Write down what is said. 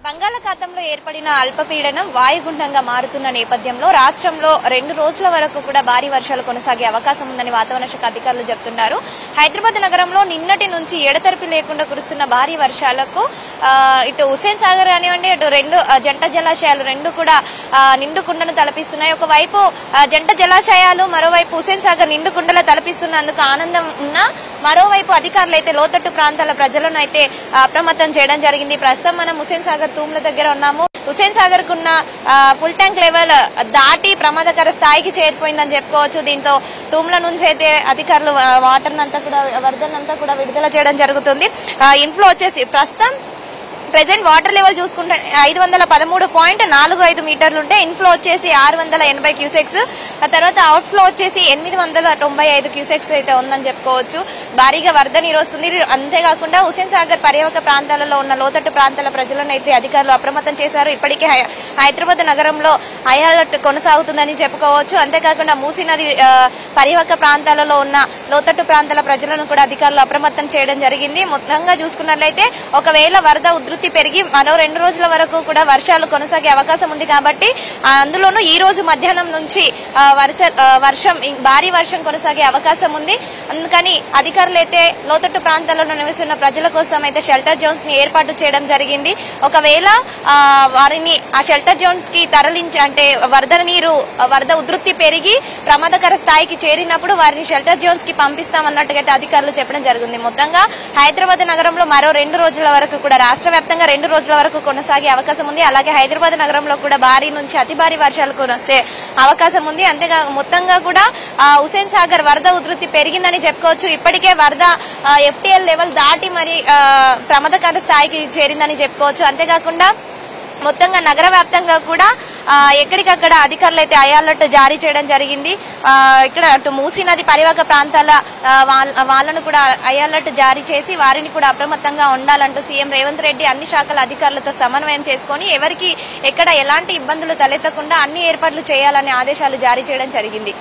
బంగాళాఖాతంలో ఏర్పడిన అల్పపీడనం వాయుగుండంగా మారుతున్న నేపథ్యంలో రాష్ట్రంలో 2 రోజుల వరకు కూడా భారీ వర్షాలు కొనసాగే అవకాశం ఉందని వాతావరణ శాఖ అధికారులు చెబుతున్నారు. హైదరాబాద్ నగరంలో నిన్నటి నుంచి ఎడతెరిపి లేకుండా కురుస్తున్న భారీ వర్షాలకు ఇటు హుస్సేన్ సాగర్ కానివ్వండి, అటు రెండు జంట జలాశయాలు రెండు కూడా నిండుకుండను తలపిస్తున్నాయి. ఒకవైపు జంట జలాశయాలు, మరోవైపు హుస్సేన్ సాగర్ నిండుకుండలా తలపిస్తున్నందుకు ఆనందం ఉన్నా, మరోవైపు అధికారులు అయితే లోతట్టు ప్రాంతాల ప్రజలను అయితే అప్రమత్తం చేయడం జరిగింది. ప్రస్తుతం మనం హుస్సేన్ సాగర్ తూమ్ల దగ్గర ఉన్నాము. హుస్సేన్ సాగర్ కున్న ఫుల్ ట్యాంక్ లెవెల్ దాటి ప్రమాదకర స్థాయికి చేరిపోయిందని చెప్పుకోవచ్చు. దీంతో తూమ్ల నుంచి అయితే అధికారులు వాటర్ అంతా కూడా వరదనంతా కూడా విడుదల చేయడం జరుగుతుంది. ఇన్ఫ్లో వచ్చేసి ప్రస్తుతం ప్రెసెంట్ వాటర్ లెవెల్ చూసుకుంటే 513.45 మీటర్లు ఉంటే ఇన్ఫ్లో వచ్చేసి 680 క్యూసెక్స్, ఆ తర్వాత అవుట్ ఫ్లో వచ్చేసి 895 క్యూసెక్స్ అయితే ఉందని చెప్పుకోవచ్చు. భారీగా వరద నీరు వస్తుంది. అంతేకాకుండా హుస్సేన్ సాగర్ పరివాహక ప్రాంతాలలో ఉన్న లోతట్టు ప్రాంతాల ప్రజలను అయితే అధికారులు అప్రమత్తం చేశారు. ఇప్పటికే హైదరాబాద్ నగరంలో హై అలర్ట్ కొనసాగుతుందని చెప్పుకోవచ్చు. అంతేకాకుండా మూసీ నది పరివాహక ప్రాంతాలలో ఉన్న లోతట్టు ప్రాంతాల ప్రజలను కూడా అధికారులు అప్రమత్తం చేయడం జరిగింది. మొత్తంగా చూసుకున్నట్లయితే ఒకవేళ వరద ఉధృతి పెరిగి మరో 2 రోజుల వరకు కూడా వర్షాలు కొనసాగే అవకాశం ఉంది కాబట్టి అందులోనూ ఈ రోజు మధ్యాహ్నం నుంచి భారీ వర్షం కొనసాగే అవకాశం ఉంది. అందుకని అధికారులు అయితే లోతట్టు ప్రాంతాల్లో నివసిస్తున్న ప్రజల కోసం అయితే షెల్టర్ జోన్స్ ని ఏర్పాటు చేయడం జరిగింది. ఒకవేళ వారిని ఆ షెల్టర్ జోన్స్ కి తరలించి, అంటే వరద ఉధృతి పెరిగి ప్రమాదకర స్థాయికి చేరినప్పుడు వారిని షెల్టర్ జోన్స్ కి పంపిస్తామన్నట్టుగా అధికారులు చెప్పడం జరిగింది. మొత్తంగా హైదరాబాద్ నగరంలో మరో 2 రోజుల వరకు కూడా రాష్ట్ర వ్యాప్తంగా 2 రోజుల వరకు కొనసాగే అవకాశం ఉంది. అలాగే హైదరాబాద్ నగరంలో కూడా భారీ నుంచి అతి భారీ వర్షాలు కురిసే అవకాశం ఉంది. అంతేగా మొత్తంగా కూడా హుస్సేన్ సాగర్ వరద ఉధృతి పెరిగిందని చెప్పుకోవచ్చు. ఇప్పటికే వరద FTL లెవెల్ దాటి మరి ప్రమాదకర స్థాయికి చేరిందని చెప్పుకోవచ్చు. అంతేకాకుండా మొత్తంగా నగర వ్యాప్తంగా కూడా ఎక్కడికక్కడ అధికారులు అయితే హై అలర్ట్ జారీ చేయడం జరిగింది. ఇక్కడ అటు మూసీ నది పరివాహక ప్రాంతాల వాళ్ళను కూడా హై అలర్ట్ జారీ చేసి వారిని కూడా అప్రమత్తంగా ఉండాలంటూ సీఎం రేవంత్ రెడ్డి అన్ని శాఖల అధికారులతో సమన్వయం చేసుకుని ఎవరికి ఎక్కడ ఎలాంటి ఇబ్బందులు తలెత్తకుండా అన్ని ఏర్పాట్లు చేయాలనే ఆదేశాలు జారీ చేయడం జరిగింది.